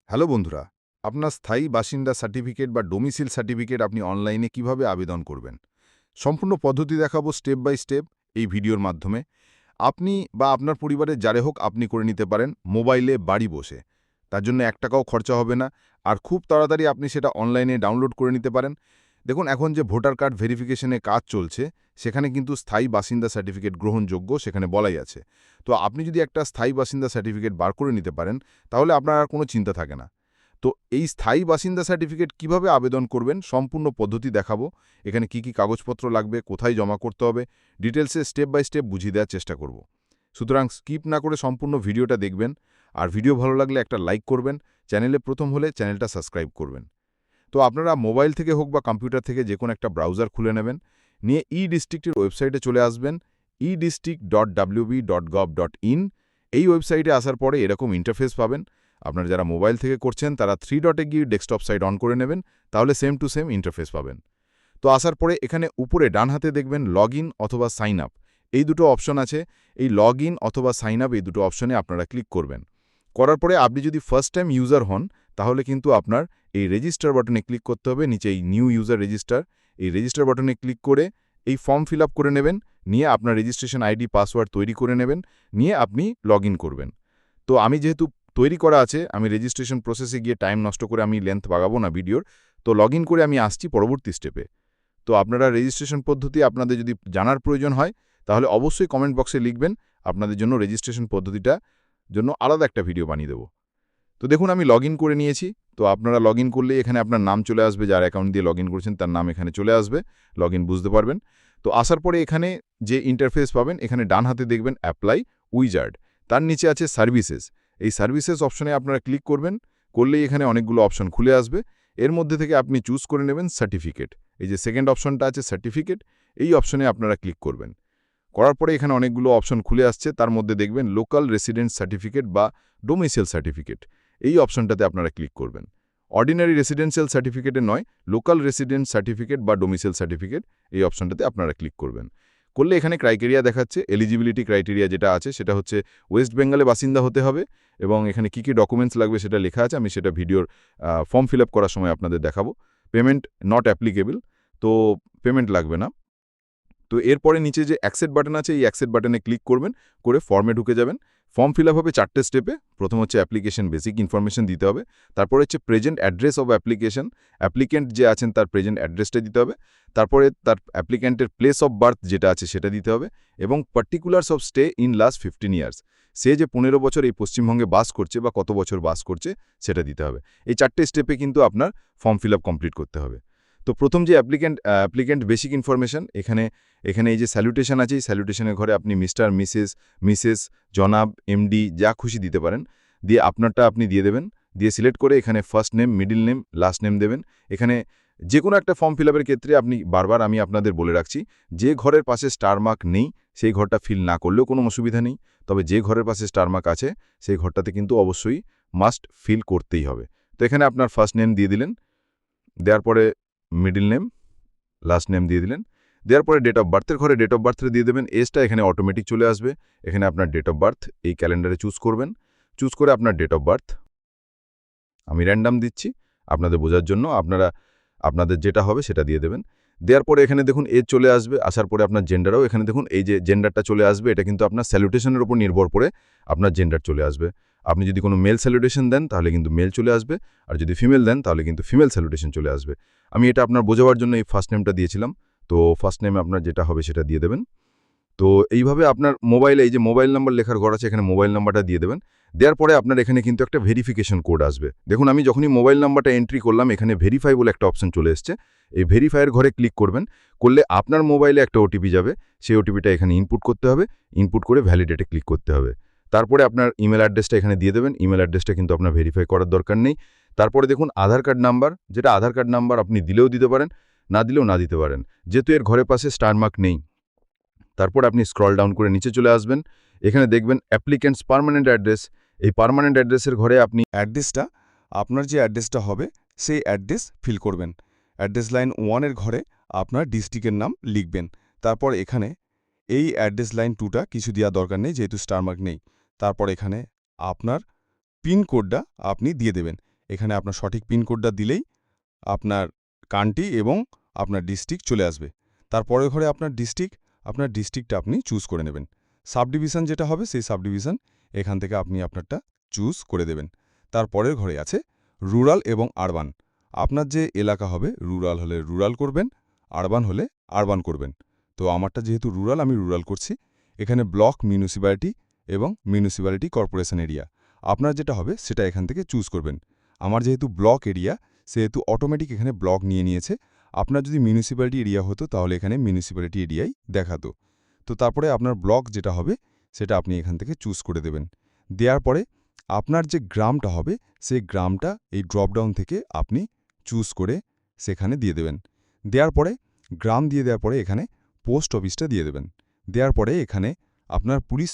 Hello বন্ধুরা, আপনার স্থায়ী বাসিন্দা সার্টিফিকেট বা ডোমিসিল সার্টিফিকেট আপনি অনলাইনে কিভাবে আবেদন করবেন সম্পূর্ণ পদ্ধতি দেখাবো স্টেপ বাই স্টেপ এই ভিডিওর মাধ্যমে। আপনি বা আপনার পরিবারের যারে হোক আপনি করে নিতে পারেন মোবাইলে বাড়ি বসে। তার জন্য ১ টাকাও খরচা হবে না, আর খুব তাড়াতাড়ি আপনি সেটা অনলাইনে ডাউনলোড করে নিতে পারেন। দেখুন, এখন যে ভোটার কার্ড ভেরিফিকেশনে কাজ চলছে সেখানে কিন্তু স্থায়ী বাসিন্দা সার্টিফিকেট গ্রহণযোগ্য সেখানে বলাই আছে। তো আপনি যদি একটা স্থায়ী বাসিন্দা সার্টিফিকেট বার করে নিতে পারেন তাহলে আপনার আর কোনো চিন্তা থাকে না। তো এই স্থায়ী বাসিন্দা সার্টিফিকেট কিভাবে আবেদন করবেন সম্পূর্ণ পদ্ধতি দেখাবো। এখানে কি কাগজপত্র লাগবে, কোথায় জমা করতে হবে, ডিটেলসে স্টেপ বাই স্টেপ বুঝিয়ে দেওয়ার চেষ্টা করব। সুতরাং স্কিপ না করে সম্পূর্ণ ভিডিওটা দেখবেন। আর ভিডিও ভালো লাগলে একটা লাইক করবেন, চ্যানেলে প্রথম হলে চ্যানেলটা সাবস্ক্রাইব করবেন। তো আপনারা মোবাইল থেকে হোক বা কম্পিউটার থেকে যে কোনো একটা ব্রাউজার খুলে নেবেন, নিয়ে ই-ডিস্ট্রিক্টের ওয়েবসাইটে চলে আসবেন, edistrict.wb.gov.in। এই ওয়েবসাইটে আসার পরে এরকম ইন্টারফেস পাবেন। আপনারা যারা মোবাইল থেকে করছেন তারা 3 ডটে গিয়ে ডেস্কটপ সাইট অন করে নেবেন, তাহলে সেম টু সেম ইন্টারফেস পাবেন। তো আসার পরে এখানে উপরে ডান হাতে দেখবেন লগ ইন অথবা সাইন আপ, এই দুটো অপশন আছে। এই লগ ইন অথবা সাইন আপ এই দুটো অপশনে আপনারা ক্লিক করবেন। করার পরে আপনি যদি ফার্স্ট টাইম ইউজার হন তাহলে কিন্তু আপনার এই রেজিস্টার বাটনে ক্লিক করতে হবে, নিচে এই নিউ ইউজার রেজিস্টার, এই রেজিস্টার বাটনে ক্লিক করে এই ফর্ম ফিল আপ করে নেবেন, নিয়ে আপনার রেজিস্ট্রেশন আইডি পাসওয়ার্ড তৈরি করে নেবেন, নিয়ে আপনি লগ ইন করবেন। তো আমি যেহেতু তৈরি করা আছে, আমি রেজিস্ট্রেশন প্রসেসে গিয়ে টাইম নষ্ট করে আমি লেন্থ বাগাবো না ভিডিওর। তো লগ ইন করে আমি আসছি পরবর্তী স্টেপে। তো আপনারা রেজিস্ট্রেশন পদ্ধতি আপনাদের যদি জানার প্রয়োজন হয় তাহলে অবশ্যই কমেন্ট বক্সে লিখবেন, আপনাদের জন্য রেজিস্ট্রেশন পদ্ধতিটা জন্য আলাদা একটা ভিডিও বানিয়ে দেবো। তো দেখুন, আমি লগ করে নিয়েছি। তো আপনারা লগ করলেই এখানে আপনার নাম চলে আসবে, যার অ্যাকাউন্ট দিয়ে লগ করেছেন তার নাম এখানে চলে আসবে, লগ বুঝতে পারবেন। তো আসার পরে এখানে যে ইন্টারফেস পাবেন, এখানে ডান হাতে দেখবেন অ্যাপ্লাই উইজার্ড, তার নিচে আছে সার্ভিসেস। এই সার্ভিসেস অপশনে আপনারা ক্লিক করবেন, করলেই এখানে অনেকগুলো অপশন খুলে আসবে। এর মধ্যে থেকে আপনি চুজ করে নেবেন সার্টিফিকেট। এই যে সেকেন্ড অপশনটা আছে সার্টিফিকেট, এই অপশনে আপনারা ক্লিক করবেন। করার পরে এখানে অনেকগুলো অপশন খুলে আসছে, তার মধ্যে দেখবেন লোকাল রেসিডেন্ট সার্টিফিকেট বা ডোমিসাইল সার্টিফিকেট, এই অপশনটাতে আপনারা ক্লিক করবেন। অর্ডিনারি রেসিডেন্সিয়াল সার্টিফিকেটে নয়, লোকাল রেসিডেন্ট সার্টিফিকেট বা ডোমিসাইল সার্টিফিকেট, এই অপশনটাতে আপনারা ক্লিক করবেন। করলে এখানে ক্রাইটেরিয়া দেখাচ্ছে, এলিজিবিলিটি ক্রাইটেরিয়া যেটা আছে সেটা হচ্ছে ওয়েস্ট বেঙ্গলে বাসিন্দা হতে হবে, এবং এখানে কী ডকুমেন্টস লাগবে সেটা লেখা আছে। আমি সেটা ভিডিওর ফর্ম ফিল করার সময় আপনাদের দেখাবো। পেমেন্ট নট অ্যাপ্লিকেবল, তো পেমেন্ট লাগবে না। তো এরপরে নিচে যে অ্যাকসেপ্ট বাটন আছে, এই অ্যাকসেপ্ট বাটনে ক্লিক করবেন, করে ফর্মে ঢুকে যাবেন। ফর্ম ফিল হবে 4টে স্টেপে। প্রথম হচ্ছে অ্যাপ্লিকেশন বেসিক ইনফরমেশন দিতে হবে, তারপরে হচ্ছে present address of application, applicant যে আছেন তার প্রেজেন্ট অ্যাড্রেসটা দিতে হবে, তারপরে তার অ্যাপ্লিক্যান্টের প্লেস অফ বার্থ যেটা আছে সেটা দিতে হবে, এবং particulars of stay in last 15 years, সে যে 15 বছর এই পশ্চিমবঙ্গে বাস করছে বা কত বছর বাস করছে সেটা দিতে হবে। এই 4টে স্টেপে কিন্তু আপনার ফর্ম ফিল কমপ্লিট করতে হবে। তো প্রথম যে অ্যাপ্লিক্যান্ট বেসিক ইনফরমেশন, এখানে এই যে স্যালুটেশন আছে, এই স্যালুটেশনের ঘরে আপনি মিস্টার, মিসেস, জনাব, এমডি যা খুশি দিতে পারেন, দিয়ে আপনারটা আপনি দিয়ে দেবেন। দিয়ে সিলেক্ট করে এখানে first name, middle name, last name দেবেন। এখানে যে কোনো একটা ফর্ম ফিল আপের ক্ষেত্রে আপনি বারবার আমি আপনাদের বলে রাখছি, যে ঘরের পাশে স্টার মার্ক নেই সেই ঘরটা ফিল না করলেও কোনো অসুবিধা নেই, তবে যে ঘরের পাশে স্টার মার্ক আছে সেই ঘরটাতে কিন্তু অবশ্যই মাস্ট ফিল করতেই হবে। তো এখানে আপনার ফার্স্ট নেম দিয়ে দিলেন, দেওয়ার পরে মিডল নেম, লাস্ট নেম দিয়ে দিলেন, দেওয়ার পরে ডেট অফ বার্থের ঘরে ডেট অফ বার্থে দিয়ে দেবেন। এজটা এখানে অটোমেটিক চলে আসবে। এখানে আপনার ডেট অফ বার্থ এই ক্যালেন্ডারে চুজ করবেন, চুজ করে আপনার ডেট অফ বার্থ আমি র্যান্ডাম দিচ্ছি আপনাদের বোঝার জন্য, আপনাদের যেটা হবে সেটা দিয়ে দেবেন। দেওয়ার পরে এখানে দেখুন এজ চলে আসবে, আসার পরে আপনার জেন্ডারও এখানে দেখুন এই যে জেন্ডারটা চলে আসবে, এটা কিন্তু আপনার স্যালুটেশনের উপর নির্ভর করে আপনার জেন্ডার চলে আসবে। আপনি যদি কোনো মেল স্যালুটেশন দেন তাহলে কিন্তু মেল চলে আসবে, আর যদি ফিমেল দেন তাহলে কিন্তু ফিমেল স্যালুটেশন চলে আসবে। আমি এটা আপনার বোঝাবার জন্য এই ফার্স্ট নেমটা দিয়েছিলাম। তো ফার্স্ট নেমে আপনার যেটা হবে সেটা দিয়ে দেবেন। তো এইভাবে আপনার মোবাইলে এই যে মোবাইল নাম্বার লেখার ঘর আছে, এখানে মোবাইল নাম্বারটা দিয়ে দেবেন। দেওয়ার পরে আপনার এখানে কিন্তু একটা ভেরিফিকেশন কোড আসবে। দেখুন, আমি যখনই মোবাইল নাম্বারটা এন্ট্রি করলাম এখানে ভেরিফাই বলে একটা অপশন চলে এসছে। এই ভেরিফাইয়ের ঘরে ক্লিক করবেন, করলে আপনার মোবাইলে একটা ওটিপি যাবে, সেই ওটিপিটা এখানে ইনপুট করতে হবে, ইনপুট করে ভ্যালিডেটে ক্লিক করতে হবে। তারপরে আপনার ইমেল অ্যাড্রেসটা এখানে দিয়ে দেবেন। ইমেল অ্যাড্রেসটা কিন্তু আপনার ভেরিফাই করার দরকার নেই। তারপরে দেখুন আধার কার্ড নাম্বার, যেটা আধার কার্ড নাম্বার আপনি দিলেও দিতে পারেন, না দিলেও না দিতে পারেন, যেহেতু এর ঘরের পাশে স্টার মার্ক নেই। তারপর আপনি স্ক্রল ডাউন করে নিচে চলে আসবেন, এখানে দেখবেন অ্যাপ্লিক্যান্টস পার্মানেন্ট অ্যাড্রেস। এই পার্মানেন্ট অ্যাড্রেসের ঘরে আপনি অ্যাড্রেসটা, আপনার যে অ্যাড্রেসটা হবে সেই অ্যাড্রেস ফিল করবেন। অ্যাড্রেস লাইন 1-এর ঘরে আপনার ডিস্ট্রিক্টের নাম লিখবেন। তারপর এখানে এই অ্যাড্রেস লাইন 2টা কিছু দেওয়া দরকার নেই, যেহেতু স্টার মার্ক নেই। তারপর এখানে আপনার পিনকোডটা আপনি দিয়ে দেবেন। এখানে আপনার সঠিক পিনকোডটা দিলেই আপনার কান্ট্রি এবং আপনার ডিস্ট্রিক্ট চলে আসবে। তারপরের ঘরে আপনার ডিস্ট্রিক্টটা আপনি চুজ করে নেবেন। সাব ডিভিশন যেটা হবে সেই সাব ডিভিশন এখান থেকে আপনি আপনারটা চুজ করে দেবেন। তারপরের ঘরে আছে রুরাল এবং আরবান। আপনার যে এলাকা হবে রুরাল হলে রুরাল করবেন, আরবান হলে আরবান করবেন। তো আমারটা যেহেতু রুরাল আমি রুরাল করছি। এখানে ব্লক, মিউনিসিপ্যালিটি এবং মিউনিসিপ্যালিটি কর্পোরেশন এরিয়া আপনার যেটা হবে সেটা এখান থেকে চুজ করবেন। আমার যেহেতু ব্লক এরিয়া সেহেতু অটোমেটিক এখানে ব্লক নিয়ে নিয়েছে। আপনার যদি মিউনিসিপ্যালিটি এরিয়া হতো তাহলে এখানে মিউনিসিপ্যালিটি এরিয়াই দেখাতো। তো তারপরে আপনার ব্লক যেটা হবে সেটা আপনি এখান থেকে চুজ করে দেবেন। দেওয়ার পরে আপনার যে গ্রামটা হবে সেই গ্রামটা এই ড্রপডাউন থেকে আপনি চুজ করে সেখানে দিয়ে দেবেন। দেওয়ার পরে গ্রাম দিয়ে দেওয়ার পরে এখানে পোস্ট অফিসটা দিয়ে দেবেন। দেওয়ার পরে এখানে আপনার পুলিশ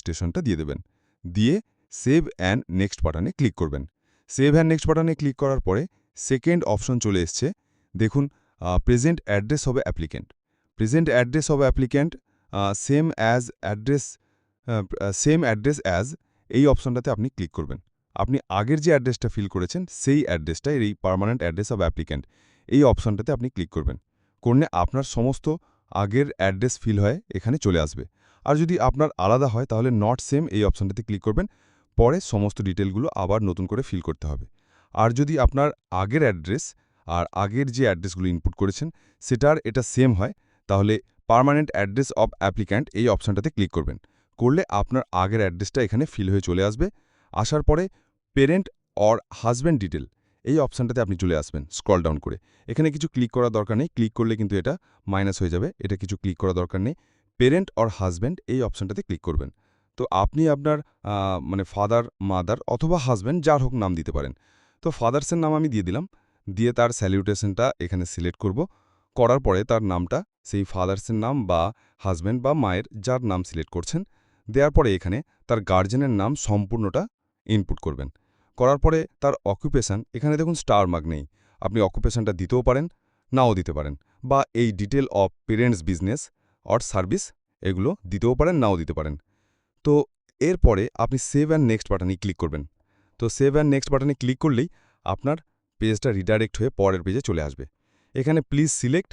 স্টেশনটা দিয়ে দেবেন। দিয়ে সেভ অ্যান্ড নেক্সট বাটনে ক্লিক করবেন। সেভ অ্যান্ড নেক্সট বাটনে ক্লিক করার পরে সেকেন্ড অপশন চলে এসছে। দেখুন প্রেজেন্ট অ্যাড্রেস হবে অ্যাপ্লিক্যান্ট। প্রেজেন্ট অ্যাড্রেস হবে অ্যাপ্লিক্যান্ট সেম অ্যাড্রেস অ্যাজ এই অপশনটাতে আপনি ক্লিক করবেন। আপনি আগের যে অ্যাড্রেসটা ফিল করেছেন সেই অ্যাড্রেসটা এই পার্মানেন্ট অ্যাড্রেস অফ অ্যাপ্লিক্যান্ট এই অপশনটাতে আপনি ক্লিক করবেন। করলে আপনার সমস্ত আগের অ্যাড্রেস ফিল হয়ে এখানে চলে আসবে। আর যদি আপনার আলাদা হয় তাহলে নট সেম এই অপশনটাতে ক্লিক করবেন। পরে সমস্ত ডিটেলগুলো আবার নতুন করে ফিল করতে হবে। আর যদি আপনার আগের অ্যাড্রেস আর আগের যে অ্যাড্রেসগুলো ইনপুট করেছেন সেটার এটা সেম হয় তাহলে পার্মানেন্ট অ্যাড্রেস অফ অ্যাপ্লিক্যান্ট এই অপশনটাতে ক্লিক করবেন। করলে আপনার আগের অ্যাড্রেসটা এখানে ফিল হয়ে চলে আসবে। আসার পরে পেরেন্ট অর হাজব্যান্ড ডিটেল এই অপশনটাতে আপনি চলে আসবেন স্ক্রল ডাউন করে। এখানে কিছু ক্লিক করার দরকার নেই, ক্লিক করলে কিন্তু এটা মাইনাস হয়ে যাবে। এটা কিছু ক্লিক করার দরকার নেই। পেরেন্ট অর হাজব্যান্ড এই অপশনটাতে ক্লিক করবেন। তো আপনি আপনার মানে ফাদার, মাদার অথবা হাজব্যান্ড যার হোক নাম দিতে পারেন। তো ফাদার্সের নাম আমি দিয়ে দিলাম। দিয়ে তার স্যালিউটেশনটা এখানে সিলেক্ট করব। করার পরে তার নামটা সেই ফাদার্সের নাম বা হাজব্যান্ড বা মায়ের যার নাম সিলেক্ট করছেন দেওয়ার পরে এখানে তার গার্জেনের নাম সম্পূর্ণটা ইনপুট করবেন। করার পরে তার অকুপেশান এখানে দেখুন স্টার মার্ক নেই। আপনি অকুপেশানটা দিতেও পারেন, নাও দিতে পারেন। বা এই detail of parents business or service এগুলো দিতেও পারেন, নাও দিতে পারেন। তো এরপরে আপনি সেভ অ্যান্ড নেক্সট বাটনে ক্লিক করবেন। তো সেভ অ্যান্ড নেক্সট বাটনে ক্লিক করলেই আপনার পেজটা রিডাইরেক্ট হয়ে পরের পেজে চলে আসবে। এখানে প্লিজ সিলেক্ট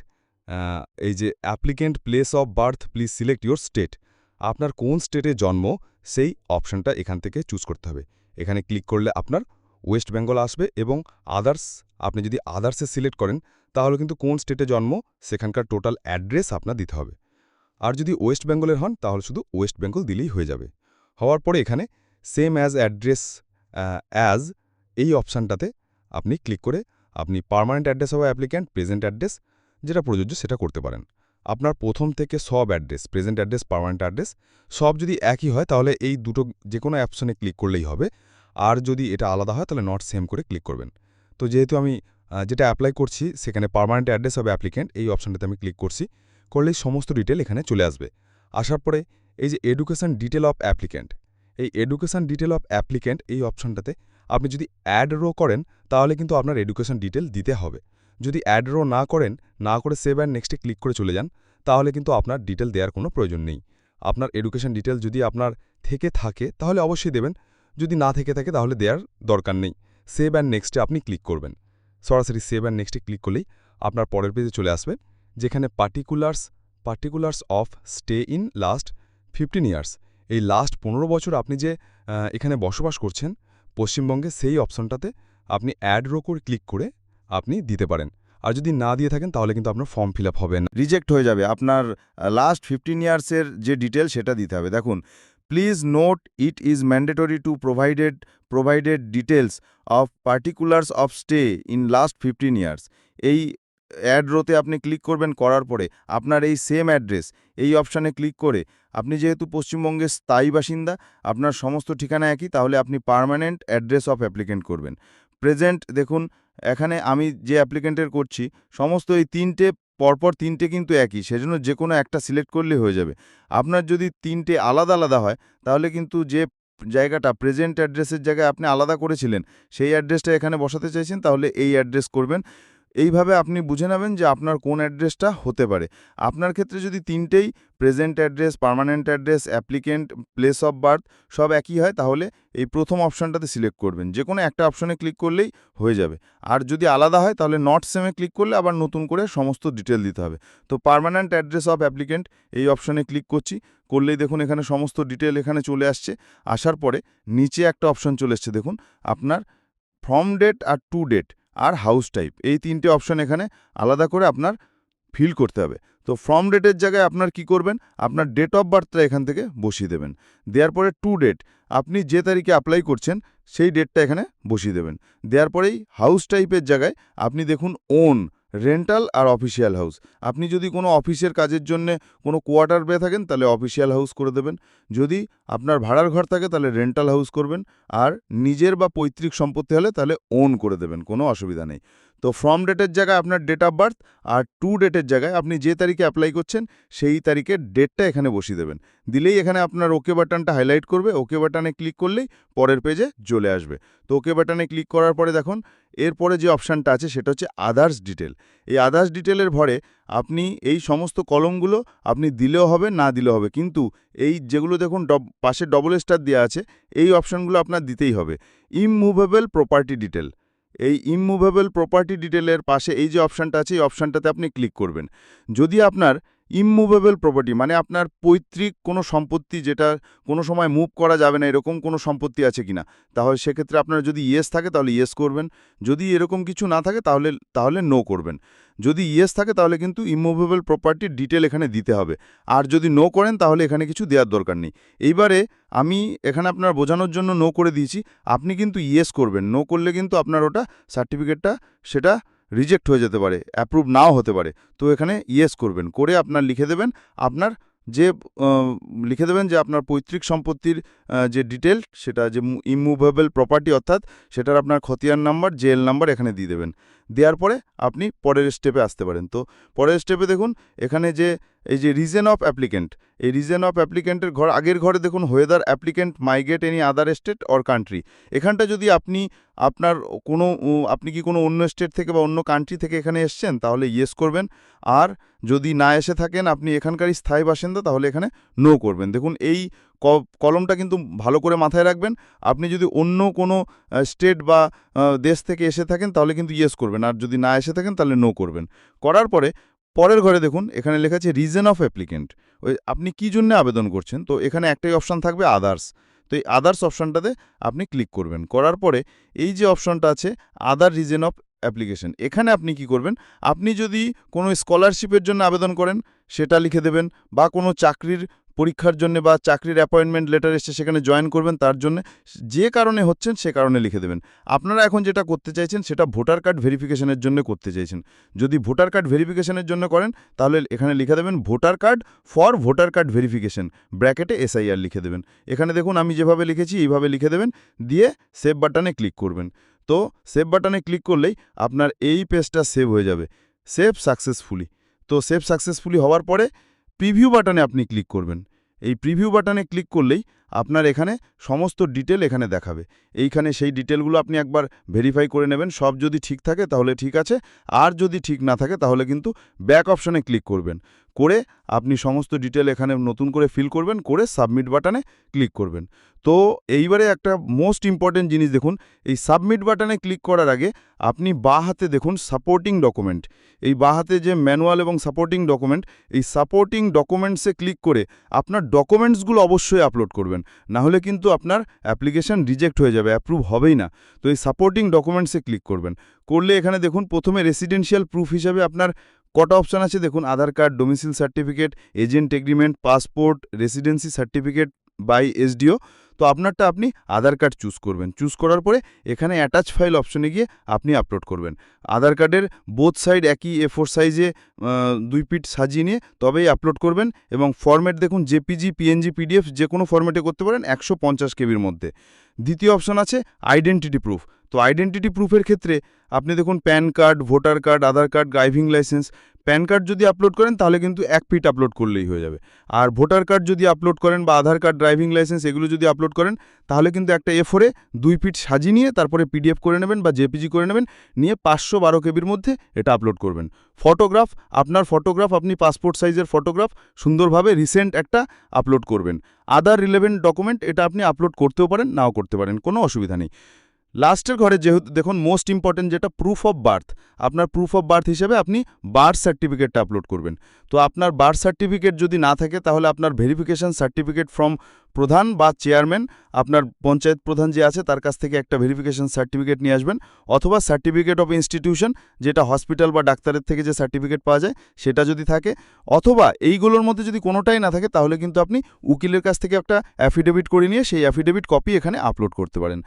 এই যে applicant place of birth please select your state. আপনার কোন স্টেটে জন্ম সেই অপশনটা এখান থেকে চুজ করতে হবে। এখানে ক্লিক করলে আপনার ওয়েস্ট বেঙ্গল আসবে এবং আদার্স আপনি যদি আদার্সে সিলেক্ট করেন তাহলে কিন্তু কোন স্টেটে জন্ম সেখানকার টোটাল অ্যাড্রেস আপনার দিতে হবে। আর যদি ওয়েস্ট বেঙ্গলের হন তাহলে শুধু ওয়েস্ট বেঙ্গল দিলেই হয়ে যাবে। হওয়ার পরে এখানে সেম অ্যাজ অ্যাড্রেস অ্যাজ এই অপশানটাতে আপনি ক্লিক করে আপনি permanent address of applicant, present address যেটা প্রযোজ্য সেটা করতে পারেন। আপনার প্রথম থেকে সব address, present address, permanent address সব যদি একই হয় তাহলে এই দুটো যে কোনো অপশনে ক্লিক করলেই হবে। আর যদি এটা আলাদা হয় তাহলে নট সেম করে ক্লিক করবেন। তো যেহেতু আমি যেটা অ্যাপ্লাই করছি সেখানে পার্মানেন্ট অ্যাড্রেস অফ অ্যাপ্লিক্যান্ট এই অপশনটাতে আমি ক্লিক করছি। করলেই সমস্ত ডিটেল এখানে চলে আসবে। আসার পরে এই যে এডুকেশন ডিটেল অফ অ্যাপ্লিক্যান্ট এই এডুকেশন ডিটেল অফ অ্যাপ্লিক্যান্ট এই অপশনটাতে আপনি যদি অ্যাড রো করেন তাহলে কিন্তু আপনার এডুকেশন ডিটেল দিতে হবে। যদি অ্যাড রো না করেন, না করে সেভ অ্যান্ড নেক্সটে ক্লিক করে চলে যান তাহলে কিন্তু আপনার ডিটেল দেওয়ার কোনো প্রয়োজন নেই। আপনার এডুকেশন ডিটেল যদি আপনার থেকে থাকে তাহলে অবশ্যই দেবেন, যদি না থেকে থাকে তাহলে দেওয়ার দরকার নেই। সেভ অ্যান্ড নেক্সটে আপনি ক্লিক করবেন। সরাসরি সেভ অ্যান্ড নেক্সটে ক্লিক করলেই আপনার পরের পেজে চলে আসবে যেখানে particulars of stay in last 15 years এই লাস্ট 15 বছর আপনি যে এখানে বসবাস করছেন পশ্চিমবঙ্গে সেই অপশনটাতে আপনি অ্যাড রো করে ক্লিক করে আপনি দিতে পারেন। আর যদি না দিয়ে থাকেন তাহলে কিন্তু আপনার ফর্ম ফিল আপ হবে না, রিজেক্ট হয়ে যাবে। আপনার লাস্ট 15 ইয়ার্সের যে ডিটেল সেটা দিতে হবে। দেখুন, please note it is mandatory two provided details of particulars of stay in last 15 years. এই অ্যাড রোতে আপনি ক্লিক করবেন। করার পরে আপনার এই সেম অ্যাড্রেস এই অপশানে ক্লিক করে আপনি যেহেতু পশ্চিমবঙ্গের স্থায়ী বাসিন্দা আপনার সমস্ত ঠিকানা একই, তাহলে আপনি পার্মানেন্ট অ্যাড্রেস অফ অ্যাপ্লিক্যান্ট করবেন। প্রেজেন্ট দেখুন, এখানে আমি যে অ্যাপ্লিক্যান্টের করছি সমস্ত এই পরপর তিনটে কিন্তু একই, সেজন্য যে কোনো একটা সিলেক্ট করলে হয়ে যাবে। আপনার যদি তিনটে আলাদা আলাদা হয় তাহলে কিন্তু যে জায়গাটা প্রেজেন্ট অ্যাড্রেসের জায়গায় আপনি আলাদা করেছিলেন সেই অ্যাড্রেসটা এখানে বসাতে চাইছেন তাহলে এই অ্যাড্রেস করবেন। এইভাবে আপনি বুঝে নেবেন যে আপনার কোন অ্যাড্রেসটা হতে পারে। আপনার ক্ষেত্রে যদি তিনটেই present address, permanent address, applicant, place of birth সব একই হয়, তাহলে এই প্রথম অপশানটাতে সিলেক্ট করবেন। যে কোনো একটা অপশনে ক্লিক করলেই হয়ে যাবে। আর যদি আলাদা হয় তাহলে নট সেমে ক্লিক করলে আবার নতুন করে সমস্ত ডিটেল দিতে হবে। তো পার্মানেন্ট অ্যাড্রেস অফ অ্যাপ্লিকেন্ট এই অপশনে ক্লিক করছি, করলেই দেখুন এখানে সমস্ত ডিটেল এখানে চলে আসছে। আসার পরে নিচে একটা অপশন চলে এসছে, দেখুন আপনার ফ্রম ডেট আর টু ডেট আর হাউস টাইপ, এই তিনটে অপশন এখানে আলাদা করে আপনার ফিল করতে হবে। তো ফ্রম ডেটের জায়গায় আপনার কি করবেন, আপনার ডেট অফ বার্থটা এখান থেকে বসিয়ে দেবেন। দেওয়ার পরে টু ডেট, আপনি যে তারিখে অ্যাপ্লাই করছেন সেই ডেটটা এখানে বসিয়ে দেবেন। দেওয়ার পরেই হাউস টাইপের জায়গায় আপনি দেখুন ওন, রেন্টাল আর অফিসিয়াল হাউস। আপনি যদি কোনো অফিসের কাজের জন্য কোনো কোয়ার্টার পেয়ে থাকেন তাহলে অফিসিয়াল হাউস করে দেবেন। যদি আপনার ভাড়ার ঘর থাকে তাহলে রেন্টাল হাউস করবেন। আর নিজের বা পৈতৃক সম্পত্তি হলে তাহলে ওন করে দেবেন, কোনো অসুবিধা নেই। তো ফ্রম ডেটের জায়গায় আপনার ডেট অফ বার্থ, আর টু ডেটের জায়গায় আপনি যে তারিখে অ্যাপ্লাই করছেন সেই তারিখের ডেটটা এখানে বসিয়ে দেবেন। দিলেই এখানে আপনার ওকে বাটনটা হাইলাইট করবে, ওকে বাটনে ক্লিক করলেই পরের পেজে চলে আসবে। তো ওকে বাটনে ক্লিক করার পরে দেখুন এরপরে যে অপশানটা আছে সেটা হচ্ছে আদার্স ডিটেল। এই আদার্স ডিটেলের ভরে আপনি এই সমস্ত কলমগুলো আপনি দিলেও হবে, না দিলেও হবে, কিন্তু এই যেগুলো দেখুন পাশে ডবল স্টার দেওয়া আছে এই অপশানগুলো আপনার দিতেই হবে। ইমমুভেবল প্রপার্টি ডিটেল, এই ইমমুভেবল প্রপার্টি ডিটেলের পাশে এই যে অপশানটা আছে এই অপশানটাতে আপনি ক্লিক করবেন। যদি আপনার ইমমুভেবল প্রপার্টি মানে আপনার পৈতৃক কোনো সম্পত্তি যেটা কোনো সময় মুভ করা যাবে না এরকম কোনো সম্পত্তি আছে কিনা, তাহলে সেক্ষেত্রে আপনার যদি ইয়েস থাকে তাহলে ইয়েস করবেন। যদি এরকম কিছু না থাকে তাহলে নো করবেন। যদি ইয়েস থাকে তাহলে কিন্তু ইমমুভেবল প্রপার্টির ডিটেল এখানে দিতে হবে। আর যদি নো করেন তাহলে এখানে কিছু দেওয়ার দরকার নেই। এইবারে আমি এখানে আপনার বোঝানোর জন্য নো করে দিয়েছি, আপনি কিন্তু ইয়েস করবেন। নো করলে কিন্তু আপনার ওটা সার্টিফিকেটটা সেটা রিজেক্ট হয়ে যেতে পারে, অ্যাপ্রুভ নাও হতে পারে। তো এখানে ইয়েস করবেন, করে আপনার লিখে দেবেন আপনার যে আপনার পৈতৃক সম্পত্তির যে ডিটেল সেটা যে ইমমুভেবল প্রপার্টি অর্থাৎ সেটার আপনার খতিয়ান নাম্বার, জেএল নাম্বার এখানে দিয়ে দেবেন। দেওয়ার পরে আপনি পরের স্টেপে আসতে পারেন। তো পরের স্টেপে দেখুন এখানে যে এই যে রিজন অফ অ্যাপ্লিকেন্ট, এই রিজন অফ অ্যাপ্লিকেন্টের আগের ঘরে দেখুন whether applicant migrate any other state or country. এখানটা যদি আপনি কি কোনো অন্য স্টেট থেকে বা অন্য কান্ট্রি থেকে এখানে এসছেন তাহলে ইয়েস করবেন। আর যদি না এসে থাকেন আপনি এখানকারই স্থায়ী বাসিন্দা তাহলে এখানে নো করবেন। দেখুন এই কলমটা কিন্তু ভালো করে মাথায় রাখবেন। আপনি যদি অন্য কোনো স্টেট বা দেশ থেকে এসে থাকেন তাহলে কিন্তু ইয়েস করবেন, আর যদি না এসে থাকেন তাহলে নো করবেন। করার পরে পরের ঘরে দেখুন এখানে লেখা আছে রিজন অফ অ্যাপ্লিকেন্ট, আপনি কী জন্য আবেদন করছেন। তো এখানে একটাই অপশান থাকবে আদার্স। তো এই আদার্স অপশানটাতে আপনি ক্লিক করবেন। করার পরে এই যে অপশানটা আছে আদার রিজন অফ অ্যাপ্লিকেশন, এখানে আপনি কি করবেন, আপনি যদি কোনো স্কলারশিপের জন্য আবেদন করেন সেটা লিখে দেবেন, বা কোনো চাকরির পরীক্ষার জন্য বা চাকরির অ্যাপয়েন্টমেন্ট লেটার এসে সেখানে জয়েন করবেন তার জন্য যে কারণে হচ্ছেন সে কারণে লিখে দেবেন। আপনারা এখন যেটা করতে চাইছেন সেটা ভোটার কার্ড ভেরিফিকেশনের জন্য করতে চাইছেন। যদি ভোটার কার্ড ভেরিফিকেশনের জন্য করেন তাহলে এখানে লিখে দেবেন voter card for voter card verification, ব্র্যাকেটে SIR লিখে দেবেন। এখানে দেখুন আমি যেভাবে লিখেছি এইভাবে লিখে দেবেন, দিয়ে সেভ বাটনে ক্লিক করবেন। তো সেভ বাটনে ক্লিক করলেই আপনার এই পেজটা সেভ হয়ে যাবে, সেভ সাকসেসফুলি। তো সেভ সাকসেসফুলি হওয়ার পরে প্রিভিউ বাটনে আপনি ক্লিক করবেন। এই প্রিভিউ বাটনে ক্লিক করলেই আপনার এখানে সমস্ত ডিটেল এখানে দেখাবে। এইখানে সেই ডিটেলগুলো আপনি একবার ভেরিফাই করে নেবেন, সব যদি ঠিক থাকে তাহলে ঠিক আছে, আর যদি ঠিক না থাকে তাহলে কিন্তু ব্যাক অপশনে ক্লিক করবেন। করে আপনি সমস্ত ডিটেল এখানে নতুন করে ফিল করবেন, করে সাবমিট বাটনে ক্লিক করবেন। তো এইবারে একটা মোস্ট ইম্পর্টেন্ট জিনিস দেখুন, এই সাবমিট বাটনে ক্লিক করার আগে আপনি বাঁ হাতে দেখুন সাপোর্টিং ডকুমেন্ট, এই বাঁ হাতে যে ম্যানুয়াল এবং সাপোর্টিং ডকুমেন্ট, এই সাপোর্টিং ডকুমেন্টসে ক্লিক করে আপনার ডকুমেন্টসগুলো অবশ্যই আপলোড করবেন, না হলে কিন্তু আপনার অ্যাপ্লিকেশন রিজেক্ট হয়ে যাবে, অ্যাপ্রুভ হবেই না। তো এই সাপোর্টিং ডকুমেন্টসে ক্লিক করবেন, করলে এখানে দেখুন প্রথমে রেসিডেন্সিয়াল প্রুফ হিসাবে আপনার কটা অপশান আছে দেখুন, Aadhaar card, domicile certificate, agent agreement, passport, residency certificate by SDO। তো আপনারটা আপনি আধার কার্ড চুজ করবেন। চুজ করার পরে এখানে অ্যাটাচ ফাইল অপশনে গিয়ে আপনি আপলোড করবেন। আধার কার্ডের বোথ সাইড একই A4 সাইজে 2 ফিট সাজিয়ে নিয়ে তবেই আপলোড করবেন। এবং ফরম্যাট দেখুন JPG, PNG, PDF যে কোনো ফরম্যাটে করতে পারেন 150 KBর মধ্যে। দ্বিতীয় অপশন আছে আইডেন্টিটি প্রুফ। তো আইডেন্টিটি প্রুফের ক্ষেত্রে আপনি দেখুন PAN card, voter card, Aadhaar card, driving licence. PAN card যদি আপলোড করেন তাহলে কিন্তু 1 ফিট আপলোড করলেই হয়ে যাবে। আর ভোটার কার্ড যদি আপলোড করেন বা আধার কার্ড, ড্রাইভিং লাইসেন্স এগুলো যদি আপলোড করেন তাহলে কিন্তু একটা A4-এ 2 ফিট সাজিয়ে নিয়ে তারপরে PDF করে নেবেন বা JPG করে নেবেন, নিয়ে 512 কেবির মধ্যে এটা আপলোড করবেন। ফটোগ্রাফ, আপনার ফটোগ্রাফ, আপনি পাসপোর্ট সাইজের ফটোগ্রাফ সুন্দরভাবে রিসেন্ট একটা আপলোড করবেন। আদার রিলেভেন্ট ডকুমেন্ট এটা আপনি আপলোড করতেও পারেন, নাও করতে পারেন, কোনো অসুবিধা নেই। লাস্টের ঘরে যেহেতু দেখুন মোস্ট ইম্পর্টেন্ট যেটা প্রুফ অফ বার্থ, আপনার প্রুফ অফ বার্থ হিসেবে আপনি বার্থ সার্টিফিকেটটা আপলোড করবেন। তো আপনার বার্থ সার্টিফিকেট যদি না থাকে তাহলে আপনার ভেরিফিকেশন সার্টিফিকেট ফ্রম প্রধান বা চেয়ারম্যান, আপনার পঞ্চায়েত প্রধান যে আছে তার কাছ থেকে একটা ভেরিফিকেশন সার্টিফিকেট নিয়ে আসবেন, অথবা সার্টিফিকেট অফ ইনস্টিটিউশন যেটা হসপিটাল বা ডাক্তারের থেকে যে সার্টিফিকেট পাওয়া যায় সেটা যদি থাকে, অথবা এইগুলোর মধ্যে যদি কোনোটাই না থাকে তাহলে কিন্তু আপনি উকিলের কাছ থেকে একটা অ্যাফিডেভিট করে নিয়ে সেই অ্যাফিডেভিট কপি এখানে আপলোড করতে পারেন।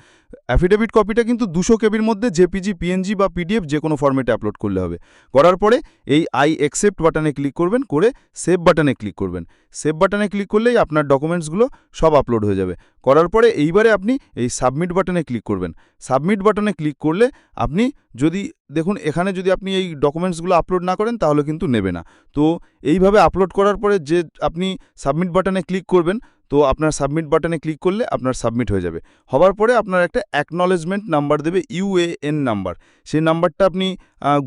অ্যাফিডেভিট কপিটা কিন্তু 200 কেবির মধ্যে JPG, PNG বা PDF যে কোনো ফরম্যাটে আপলোড করলে হবে। করার পরে এই আই অ্যাকসেপ্ট বাটনে ক্লিক করবেন, করে সেভ বাটনে ক্লিক করবেন। সেভ বাটনে ক্লিক করলেই আপনার ডকুমেন্টসগুলো সব আপলোড হয়ে যাবে। করার পরে এইবারে আপনি এই সাবমিট বাটনে ক্লিক করবেন। সাবমিট বাটনে ক্লিক করলে আপনি যদি দেখুন এখানে যদি আপনি এই ডকুমেন্টসগুলো আপলোড না করেন তাহলে কিন্তু নেবে না। তো এইভাবে আপলোড করার পরে যে আপনি সাবমিট বাটনে ক্লিক করবেন, তো আপনার সাবমিট বাটনে ক্লিক করলে আপনার সাবমিট হয়ে যাবে। হওয়ার পরে আপনার একটা অ্যাকনলেজমেন্ট নাম্বার দেবে, UAN নাম্বার। সেই নাম্বারটা আপনি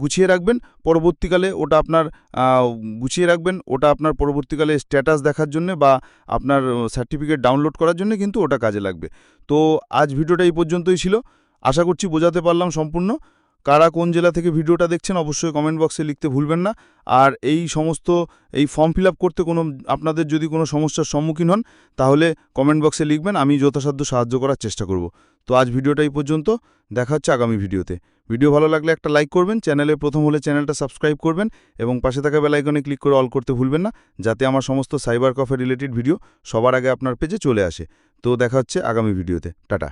গুছিয়ে রাখবেন, পরবর্তীকালে ওটা আপনার পরবর্তীকালে স্ট্যাটাস দেখার জন্য বা আপনার সার্টিফিকেট ডাউনলোড করার জন্য কিন্তু ওটা কাজে লাগবে। তো আজ ভিডিওটা এই পর্যন্তই ছিল, আশা করছি বোঝাতে পারলাম সম্পূর্ণ। কারা কোন জেলা থেকে ভিডিওটা দেখছেন অবশ্যই কমেন্ট বক্সে লিখতে ভুলবেন না। আর এই ফর্ম ফিল আপ করতে আপনাদের যদি কোনো সমস্যার সম্মুখীন হন তাহলে কমেন্ট বক্সে লিখবেন, আমি যথাসাধ্য সাহায্য করার চেষ্টা করব। তো আজ ভিডিওটা এই পর্যন্ত, দেখা হচ্ছে আগামী ভিডিওতে। ভিডিও ভালো লাগলে একটা লাইক করবেন, চ্যানেলে প্রথম হলে চ্যানেলটা সাবস্ক্রাইব করবেন এবং পাশে থাকা বেল আইকনে ক্লিক করে অল করতে ভুলবেন না, যাতে আমার সমস্ত সাইবার ক্যাফে রিলেটেড ভিডিও সবার আগে আপনার পেজে চলে আসে। তো দেখা হচ্ছে আগামী ভিডিওতে, টাটা।